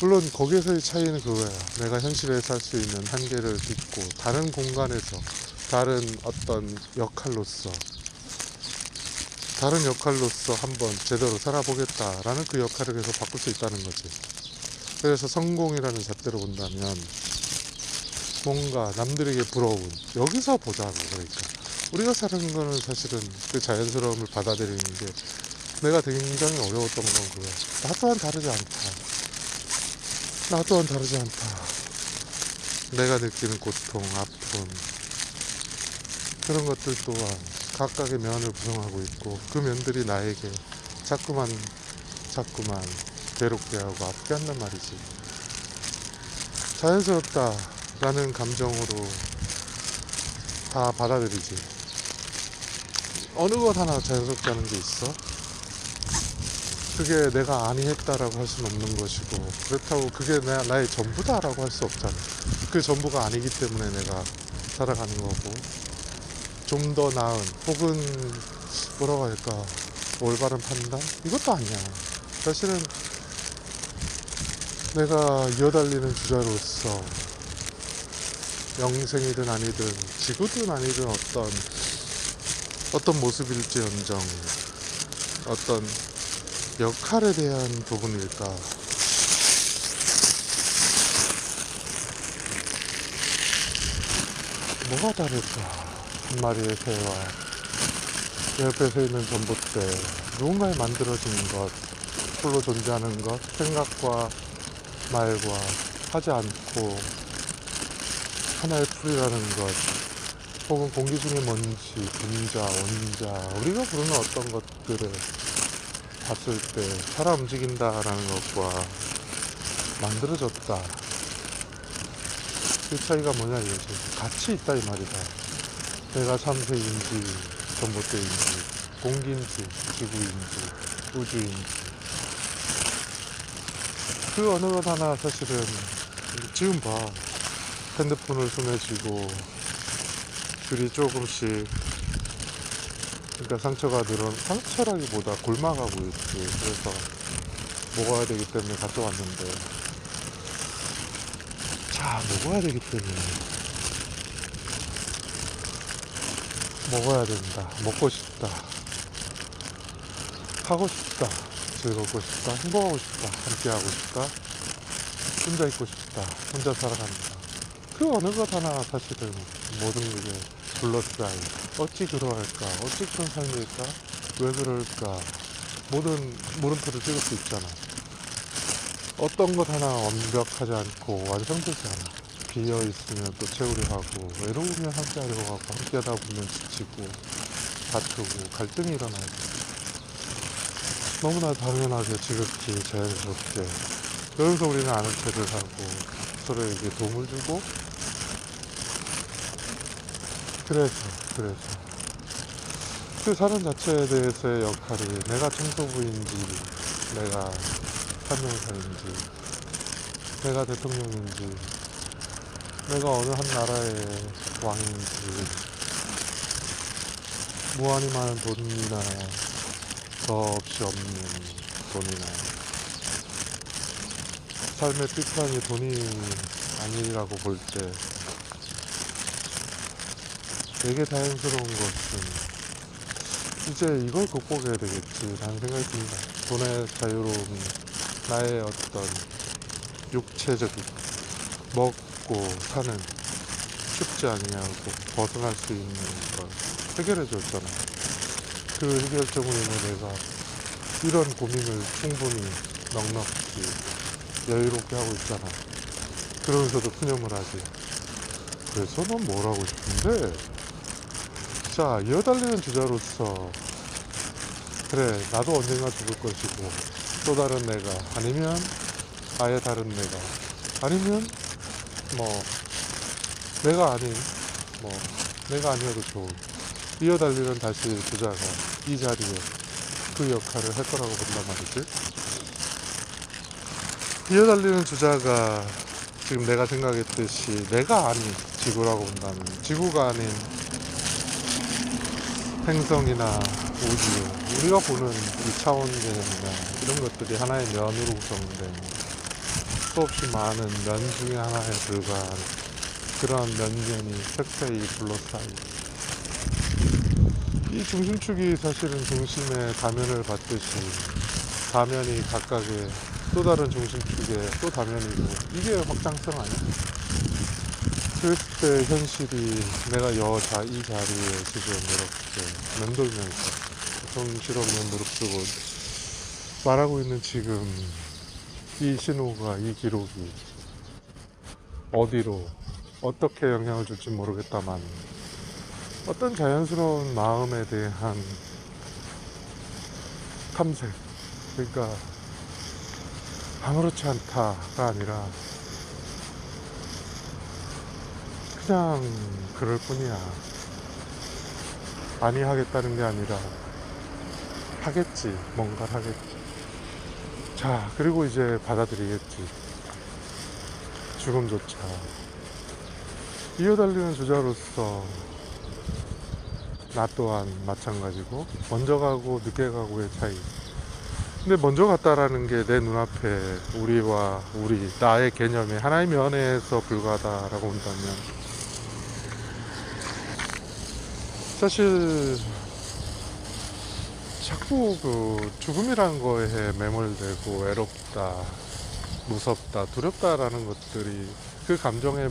A: 물론 거기에서의 차이는 그거야. 내가 현실에서 할 수 있는 한계를 딛고 다른 공간에서 다른 어떤 역할로서 한번 제대로 살아보겠다라는 그 역할을 계속 바꿀 수 있다는 거지. 그래서 성공이라는 잣대로 본다면 뭔가 남들에게 부러운, 여기서 보자고. 그러니까 우리가 사는 거는 사실은 그 자연스러움을 받아들이는 게 내가 굉장히 어려웠던 건 그거야. 나 또한 다르지 않다. 내가 느끼는 고통, 아픔, 그런 것들 또한 각각의 면을 구성하고 있고, 그 면들이 나에게 자꾸만 괴롭게 하고 아프게 한단 말이지. 자연스럽다라는 감정으로 다 받아들이지. 어느 것 하나 자연스럽지 않은 게 있어? 그게 내가 아니했다라고 할 수는 없는 것이고, 그렇다고 그게 나의 전부다라고 할 수 없잖아. 그 전부가 아니기 때문에 내가 살아가는 거고, 좀 더 나은, 혹은 뭐라고 할까, 올바른 판단? 이것도 아니야. 사실은 내가 이어달리는 주자로서 영생이든 아니든 지구든 아니든 어떤 모습일지언정 어떤 역할에 대한 부분일까. 뭐가 다를까? 한 마리의 새와 옆에 서 있는 전봇대, 누군가에 만들어진 것, 홀로 존재하는 것, 생각과 말과 하지 않고 하나의 풀이라는 것, 혹은 공기 중의 먼지, 분자, 원자, 우리가 부르는 어떤 것들을 봤을 때 살아 움직인다라는 것과 만들어졌다, 그 차이가 뭐냐 이거지. 같이 있다 이 말이다. 내가 참새인지 전봇대인지 공기인지 지구인지 우주인지, 그 어느 것 하나 사실은 지금 봐. 핸드폰을 손에 쥐고 줄이 조금씩, 그러니까 상처라기보다 골마가고 있지. 그래서 먹어야 되기 때문에 가져왔는데, 자, 먹어야 되기 때문에 먹어야 된다. 먹고 싶다. 하고 싶다. 즐겁고 싶다. 행복하고 싶다. 함께 하고 싶다. 혼자 있고 싶다. 혼자 살아간다. 그 어느 것 하나 사실은 모든 게 블러드라인. 어찌 그러할까? 어찌 그런 삶일까? 왜 그럴까? 모든 물음표를 찍을 수 있잖아. 어떤 것 하나 완벽하지 않고 완성되지 않아. 비어있으면 또 채우려 하고, 외로우면 함께 하려고 하고, 함께 하다 보면 지치고 다투고 갈등이 일어나요. 너무나 당연하게 지극히 자연스럽게. 그러면서 우리는 아는 척을 하고 서로에게 도움을 주고, 그래서 그 사람 자체에 대해서의 역할이, 내가 청소부인지 내가 한명사인지 내가 대통령인지 내가 어느 한 나라의 왕인지, 무한히 많은 돈이나 더없이 없는 돈이나, 삶의 끝판이 돈이 아니라고 볼 때 되게 다행스러운 것은 이제 이걸 극복해야 되겠지 라는 생각이 듭니다. 돈의 자유로움, 나의 어떤 육체적인 먹고 사는 쉽지 아니하고 벗어날 수 있는 걸 해결해 줬잖아. 그 해결점으로 인해 내가 이런 고민을 충분히 넉넉히 여유롭게 하고 있잖아. 그러면서도 푸념을 하지. 그래서 넌 뭘 하고 싶은데? 자, 이어달리는 주자로서, 그래, 나도 언젠가 죽을 것이고 또 다른 내가, 아니면 아예 다른 내가, 아니면 뭐 내가 아닌, 뭐 내가 아니어도 좋은 이어달리는 다시 주자가 이 자리에 그 역할을 할 거라고 본단 말이지. 이어달리는 주자가 지금 내가 생각했듯이 내가 아닌 지구라고 본다면, 지구가 아닌 행성이나 우주, 우리가 보는 2차원 개념이나 이런 것들이 하나의 면으로 구성된 수없이 많은 면 중에 하나에 불과한 그런 면면이 세세히 둘러싸인, 이 중심축이 사실은 중심의 다면을 받듯이 다면이 각각의 또 다른 중심축의 또 다면이고, 이게 확장성 아니야? 그랬을 때 현실이 내가 이 자리에 지금 이렇게 맴돌면서 정신없는 무릎 쓰고 말하고 있는 지금 이 신호가, 이 기록이 어디로 어떻게 영향을 줄지 모르겠다만, 어떤 자연스러운 마음에 대한 탐색, 그러니까 아무렇지 않다가 아니라 그냥 그럴 뿐이야. 아니 하겠다는 게 아니라 하겠지, 뭔가를 하겠지. 자, 그리고 이제 받아들이겠지, 죽음조차. 이어달리는 주자로서 나 또한 마찬가지고, 먼저 가고 늦게 가고의 차이. 근데 먼저 갔다라는 게 내 눈앞에 우리와 우리, 나의 개념의 하나의 면에서 불과하다라고 본다면, 사실 자꾸 그 죽음이라는 거에 매몰되고 외롭다, 무섭다, 두렵다라는 것들이 그 감정에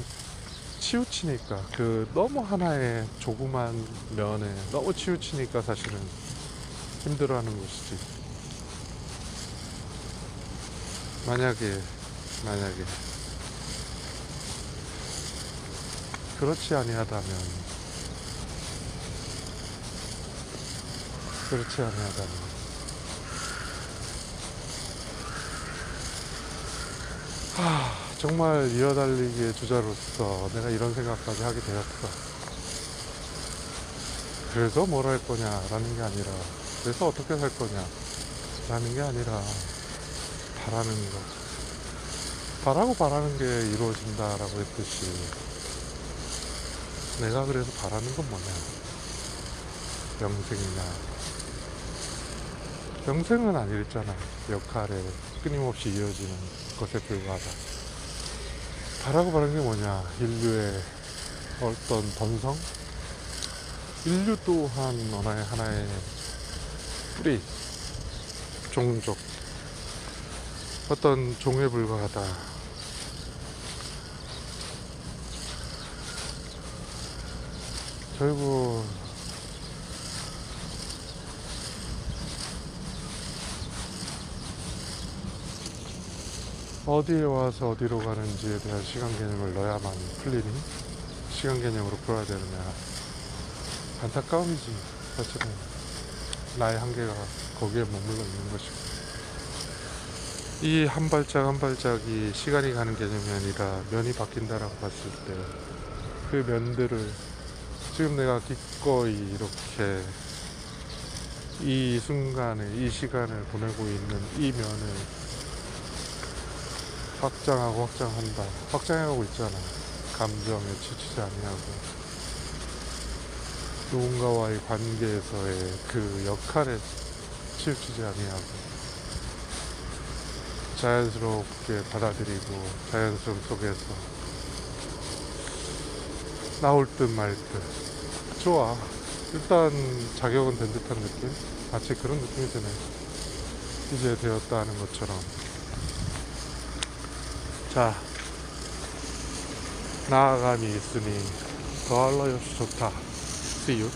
A: 치우치니까, 그 너무 하나의 조그만 면에 너무 치우치니까 사실은 힘들어하는 것이지. 만약에 그렇지 아니하다면 정말 이어달리기의 주자로서 내가 이런 생각까지 하게 되었어. 그래서 뭘 할 거냐라는 게 아니라, 그래서 어떻게 살 거냐라는 게 아니라, 바라는 거, 바라고 바라는 게 이루어진다라고 했듯이, 내가 그래서 바라는 건 뭐냐? 영생이냐? 영생은 아니랬잖아. 역할에 끊임없이 이어지는 것에 불과하다. 바라고 바라는 게 뭐냐? 인류의 어떤 번성? 인류 또한 하나의 뿌리, 종족, 어떤 종에 불과하다. 결국 어디에 와서 어디로 가는지에 대한 시간 개념을 넣어야만 풀리니, 시간 개념으로 풀어야 되느냐, 안타까움이지. 사실은 나의 한계가 거기에 머물러 있는 것이고, 이 한 발짝 한 발짝이 시간이 가는 개념이 아니라 면이 바뀐다라고 봤을 때, 그 면들을 지금 내가 기꺼이 이렇게 이 순간에 이 시간을 보내고 있는 이 면을 확장하고 있잖아. 감정에 지치지 아니하고, 누군가와의 관계에서의 그 역할에 치우치지 아니하고, 자연스럽게 받아들이고, 자연스러움 속에서 나올 듯 말 듯. 좋아. 일단 자격은 된 듯한 느낌? 마치 그런 느낌이 드네. 이제 되었다 하는 것처럼. 자, 나아감이 있으니 더할 나위 없이 좋다. See you.